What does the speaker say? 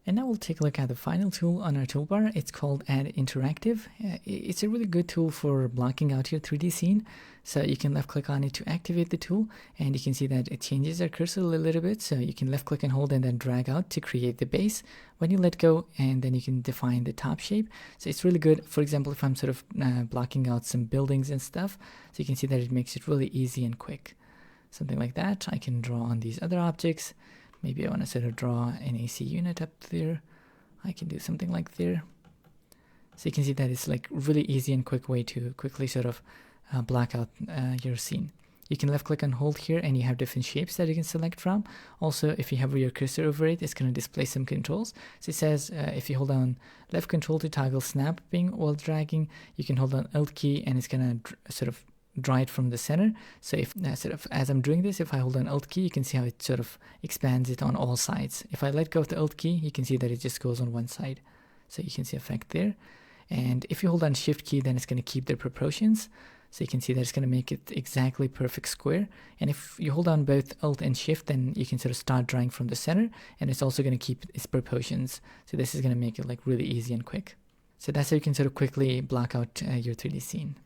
And now we'll take a look at the final tool on our toolbar. It's called Add Interactive. It's a really good tool for blocking out your 3D scene. So you can left click on it to activate the tool, and you can see that it changes our cursor a little bit. So you can left click and hold and then drag out to create the base. When you let go, and then you can define the top shape. So it's really good. For example, if I'm sort of blocking out some buildings and stuff, so you can see that it makes it really easy and quick. Something like that. I can draw on these other objects. Maybe I want to sort of draw an AC unit up there. I can do something like there. So you can see that it's like really easy and quick way to quickly sort of block out your scene. You can left click and hold here, and you have different shapes that you can select from. Also, if you hover your cursor over it, it's going to display some controls. So it says if you hold down left control to toggle snapping while dragging, you can hold down Alt key and it's going to sort of draw it from the center. So if as I'm doing this, if I hold on Alt key, you can see how it sort of expands it on all sides. If I let go of the Alt key, you can see that it just goes on one side. So you can see effect there. And if you hold on Shift key, then it's going to keep the proportions. So you can see that it's going to make it exactly perfect square. And if you hold on both Alt and Shift, then you can sort of start drawing from the center, and it's also going to keep its proportions. So this is going to make it like really easy and quick. So that's how you can sort of quickly block out your 3D scene.